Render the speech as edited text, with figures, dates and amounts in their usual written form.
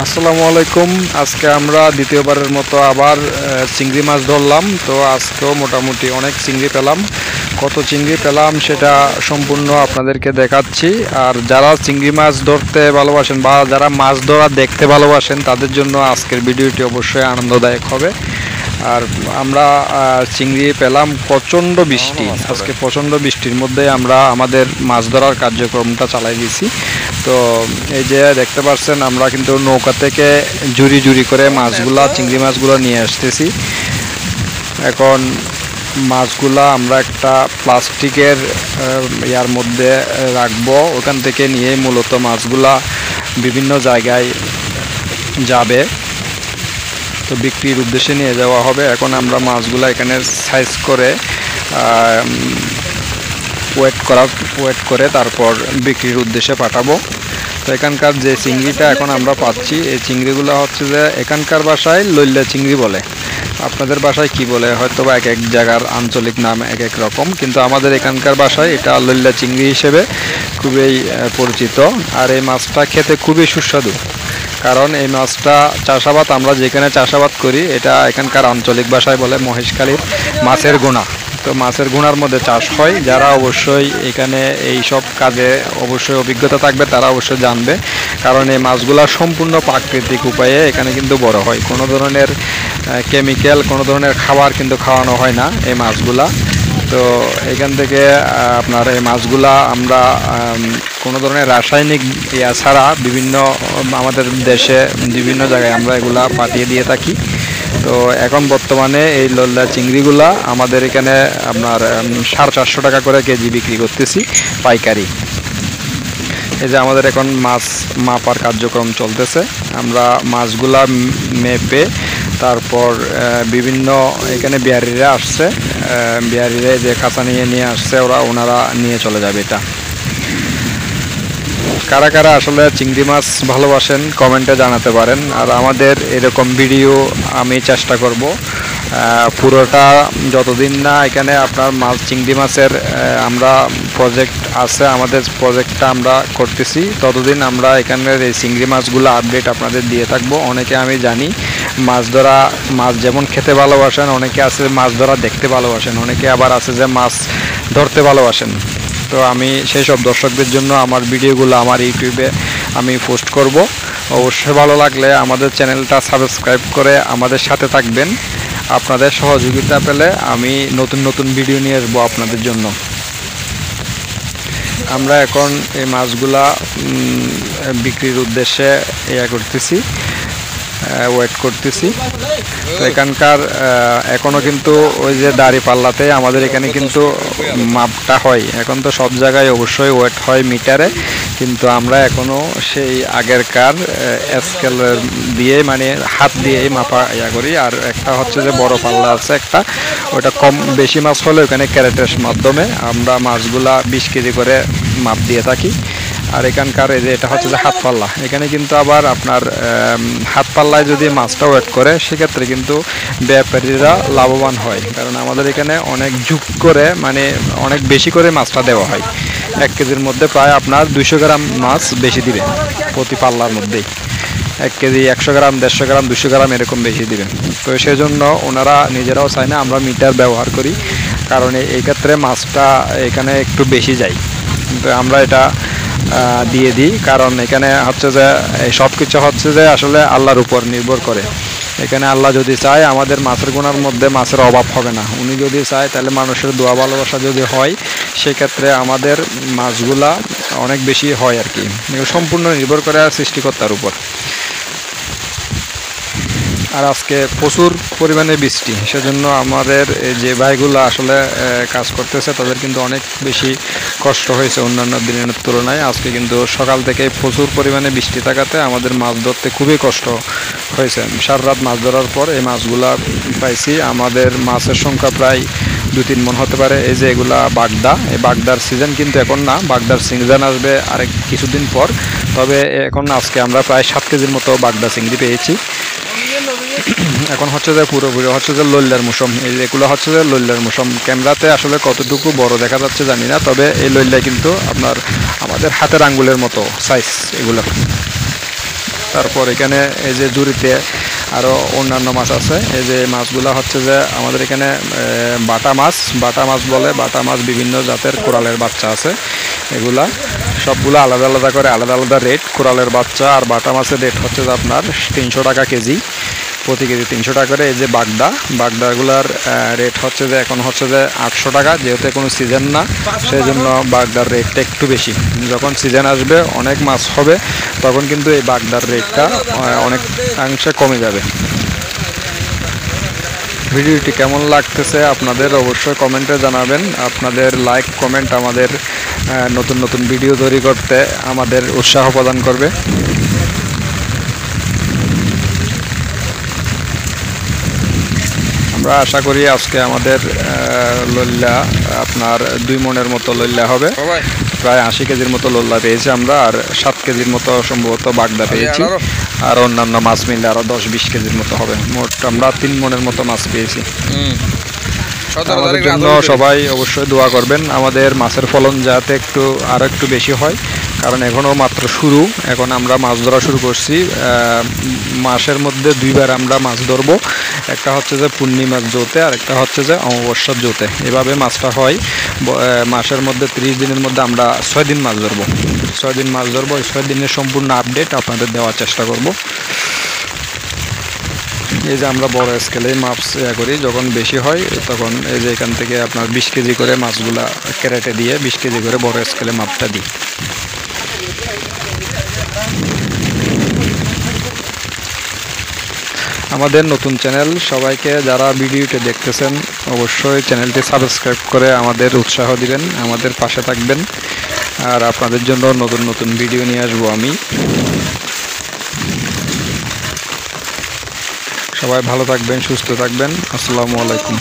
আসসালামু আলাইকুম। আজকে আমরা দ্বিতীয়বারের মতো আবার চিংড়ি মাছ ধরলাম। তো আজকেও মোটামুটি অনেক চিংড়ি পেলাম। কত চিংড়ি পেলাম সেটা সম্পূর্ণ আপনাদেরকে দেখাচ্ছি। আর যারা চিংড়ি মাছ ধরতে ভালোবাসেন বা যারা মাছ ধরা দেখতে ভালোবাসেন তাদের জন্য আজকের ভিডিওটি অবশ্যই আনন্দদায়ক হবে। আর আমরা চিংড়ি পেলাম, প্রচণ্ড বৃষ্টি, আজকে প্রচণ্ড বৃষ্টির মধ্যে আমরা আমাদের মাছ ধরার কার্যক্রমটা চালাই দিয়েছি। তো এই যে দেখতে পাচ্ছেন আমরা কিন্তু নৌকা থেকে জুড়ি জুড়ি করে মাছগুলা, চিংড়ি মাছগুলো নিয়ে আসতেছি। এখন মাছগুলা আমরা একটা প্লাস্টিকের ইয়ার মধ্যে রাখবো, ওখান থেকে নিয়ে মূলত মাছগুলা বিভিন্ন জায়গায় যাবে, তো বিক্রির উদ্দেশ্যে নিয়ে যাওয়া হবে। এখন আমরা মাছগুলো এখানে সাইজ করে ওয়েট করে তারপর বিক্রির উদ্দেশ্যে পাঠাবো। তো এখানকার যে চিংড়িটা এখন আমরা পাচ্ছি, এই চিংড়িগুলো হচ্ছে যে এখানকার ভাষায় লইল্লা চিংড়ি বলে, আপনাদের ভাষায় কি বলে হয়তো বা এক এক জায়গার আঞ্চলিক নাম এক এক রকম, কিন্তু আমাদের এখানকার ভাষায় এটা লইল্লা চিংড়ি হিসেবে খুবই পরিচিত। আর এই মাছটা খেতে খুবই সুস্বাদু, কারণ এই মাছটা চাষাবাদ, আমরা যেখানে চাষাবাদ করি এটা এখানকার আঞ্চলিক ভাষায় বলে মহেশখালীর মাছের গোনা। তো মাছের গোনার মধ্যে চাষ হয়, যারা অবশ্যই এখানে এই সব কাজে অবশ্যই অভিজ্ঞতা থাকবে তারা অবশ্যই জানবে, কারণ এই মাছগুলা সম্পূর্ণ প্রাকৃতিক উপায়ে এখানে কিন্তু বড় হয়। কোনো ধরনের কেমিক্যাল, কোনো ধরনের খাবার কিন্তু খাওয়ানো হয় না এই মাছগুলা। তো এখান থেকে আপনার এই মাছগুলা আমরা কোনো ধরনের রাসায়নিক ছাড়া বিভিন্ন আমাদের দেশে বিভিন্ন জায়গায় আমরা এগুলা পাঠিয়ে দিয়ে থাকি। তো এখন বর্তমানে এই লল্লা চিংড়িগুলা আমাদের এখানে আপনার 450 টাকা করে কেজি বিক্রি করতেছি পাইকারি। এই যে আমাদের এখন মাছ মাপার কার্যক্রম চলতেছে, আমরা মাছগুলা মেপে তারপর বিভিন্ন এখানে বিহারিরা আসছে, বিহারিরা যে কাঁচা নিয়ে আসছে ওনারা নিয়ে চলে যাবে এটা। কারা কারা আসলে চিংড়ি মাছ ভালোবাসেন কমেন্টে জানাতে পারেন। আর আমাদের এরকম ভিডিও আমি চেষ্টা করব পুরোটা, যতদিন না এখানে আপনার মাছ চিংড়ি মাছের আমরা প্রজেক্ট আছে, আমাদের প্রজেক্টটা আমরা করতেছি, ততদিন আমরা এখানের এই চিংড়ি মাছগুলো আপডেট আপনাদের দিয়ে থাকবো। অনেকে আমি জানি মাছ ধরা, মাছ যেমন খেতে ভালোবাসেন, অনেকে আছে মাছ ধরা দেখতে ভালোবাসেন, অনেকে আবার আছে যে মাছ ধরতে ভালোবাসেন। তো আমি সেই সব দর্শকদের জন্য আমার ভিডিওগুলো আমার ইউটিউবে আমি পোস্ট করব। অবশ্যই ভালো লাগলে আমাদের চ্যানেলটা সাবস্ক্রাইব করে আমাদের সাথে থাকবেন। আপনাদের সহযোগিতা পেলে আমি নতুন নতুন ভিডিও নিয়ে আসবো আপনাদের জন্য। আমরা এখন এই মাছগুলা বিক্রির উদ্দেশ্যে করতেছি, ওয়েট করতেছি। তো এখানকার এখনও কিন্তু ওই যে দাড়ি পাল্লাতে আমাদের এখানে কিন্তু মাপটা হয়, এখন তো সব জায়গায় অবশ্যই ওয়েট হয় মিটারে, কিন্তু আমরা এখনও সেই আগেরকার স্কেলের দিয়ে মানে হাত দিয়েই মাপা করি। আর একটা হচ্ছে যে বড় পাল্লা আছে একটা, ওটা কম বেশি মাছ হলে ওখানে ক্যারেটের মাধ্যমে আমরা মাছগুলা 20 কেজি করে মাপ দিয়ে থাকি। আর এখানকার এই যে এটা হচ্ছে যে হাত পাল্লা, এখানে কিন্তু আবার আপনার হাত পাল্লায় যদি মাছটা ওয়েট করে সেক্ষেত্রে কিন্তু ব্যাপারীরা লাভবান হয়, কারণ আমাদের এখানে অনেক যুগ করে মানে অনেক বেশি করে মাছটা দেওয়া হয়। 1 কেজির মধ্যে প্রায় আপনার 200 গ্রাম মাছ বেশি দিবে প্রতি পাল্লার মধ্যেই। 1 কেজি 100 গ্রাম, 150 গ্রাম, 200 গ্রাম এরকম বেশি দিবেন। তো সেই জন্য ওনারা নিজেরাও চায় না আমরা মিটার ব্যবহার করি, কারণ এই ক্ষেত্রে মাছটা এখানে একটু বেশি যায়, কিন্তু আমরা এটা দিয়ে দিই, কারণ এখানে হচ্ছে যে সব কিছু হচ্ছে যে আসলে আল্লাহর উপর নির্ভর করে। এখানে আল্লাহ যদি চায় আমাদের মাছের গোনার মধ্যে মাছের অভাব হবে না, উনি যদি চায় তাহলে মানুষের দোয়া ভালোবাসা যদি হয় সেক্ষেত্রে আমাদের মাছগুলা অনেক বেশি হয় আর কি। সম্পূর্ণ নির্ভর করে সৃষ্টিকর্তার উপর। আর আজকে প্রচুর পরিমাণে বৃষ্টি, সেজন্য আমাদের যে ভাইগুলো আসলে কাজ করতেছে তাদের কিন্তু অনেক বেশি কষ্ট হয়েছে অন্যান্য দিনের তুলনায়। আজকে কিন্তু সকাল থেকে প্রচুর পরিমাণে বৃষ্টি থাকাতে আমাদের মাছ ধরতে খুবই কষ্ট হয়েছে। সারা রাত মাছ ধরার পর এই মাছগুলা পাইছি। আমাদের মাছের সংখ্যা প্রায় 2-3 মণ হতে পারে। এই যে এগুলা বাগদা, এই বাগদার সিজন কিন্তু এখন না, বাগদার সিজন আসবে আরেক কিছুদিন পর। তবে এখন আজকে আমরা প্রায় 7 কেজির মতো বাগদা চিংড়ি পেয়েছি। এখন হচ্ছে যে পুরোপুরি হচ্ছে যে লইল্লার মৌসুম, এগুলো হচ্ছে যে লইল্লার মৌসুম। ক্যামেরাতে আসলে কতটুকু বড় দেখা যাচ্ছে জানি না, তবে এই লইল্লা কিন্তু আপনার আমাদের হাতের আঙ্গুলের মতো সাইজ এগুলো। তারপর এখানে এই যে জুড়িতে আরও অন্যান্য মাছ আছে। এই যে মাছগুলো হচ্ছে যে আমাদের এখানে বাটা মাছ বলে। বাটা মাছ বিভিন্ন জাতের কোরালের বাচ্চা আছে। এগুলা সবগুলো আলাদা আলাদা করে আলাদা আলাদা রেট। কোরালের বাচ্চা আর বাটা মাছের রেট হচ্ছে যে আপনার 300 টাকা কেজি, প্রতি কেজি 300 টাকা করে। এই যে বাগদাগুলার রেট হচ্ছে যে এখন হচ্ছে যে 800 টাকা, যেহেতু কোনো সিজন না সেই জন্য বাগদার রেটটা একটু বেশি। যখন সিজন আসবে অনেক মাছ হবে তখন কিন্তু এই বাগদার রেটটা অনেকাংশে কমে যাবে। ভিডিওটি কেমন লাগতেছে আপনাদের অবশ্যই কমেন্টে জানাবেন। আপনাদের লাইক কমেন্ট আমাদের নতুন নতুন ভিডিও তৈরি করতে আমাদের উৎসাহ প্রদান করবে। আমরা আশা করি আজকে আমাদের লল্লা আপনার 2 মনের মতো লল্লা হবে। প্রায় 80 কেজির মতো লল্লা পেয়েছি আমরা, আর 7 কেজির মতো সম্ভবত বাগদা পেয়েছি, আর অন্যান্য মাছ মিলে আরও 10-20 কেজির মতো হবে। মোট আমরা 3 মনের মতো মাছ পেয়েছি। আমাদের জন্য সবাই অবশ্যই দোয়া করবেন, আমাদের মাছের ফলন যাতে আরও একটু বেশি হয়, কারণ এখনও মাত্র শুরু। এখন আমরা মাছ ধরা শুরু করছি। মাসের মধ্যে 2বার আমরা মাছ ধরবো, একটা হচ্ছে যে পূর্ণিমার জোতে আর একটা হচ্ছে যে অমাবস্যার জোতে। এভাবে মাছটা হয়। মাসের মধ্যে 30 দিনের মধ্যে আমরা 6 দিন মাছ ধরবো। 6 দিন মাছ ধরবো। 6 দিনের সম্পূর্ণ আপডেট আপনাদের দেওয়ার চেষ্টা করব। এই যে আমরা বড় স্কেলে মাছ করি, যখন বেশি হয় তখন এই যে এখান থেকে আপনার 20 কেজি করে মাছগুলা ক্যারেটে দিয়ে 20 কেজি করে বড় স্কেলে মাপটা দিই। আমাদের নতুন চ্যানেল, সবাইকে যারা ভিডিওটি দেখতেছেন অবশ্যই চ্যানেলটি সাবস্ক্রাইব করে আমাদের উৎসাহ দিবেন, আমাদের পাশে থাকবেন। আর আপনাদের জন্য নতুন নতুন ভিডিও নিয়ে আসবো আমি। সবাই ভালো থাকবেন, সুস্থ থাকবেন। আসসালামু আলাইকুম।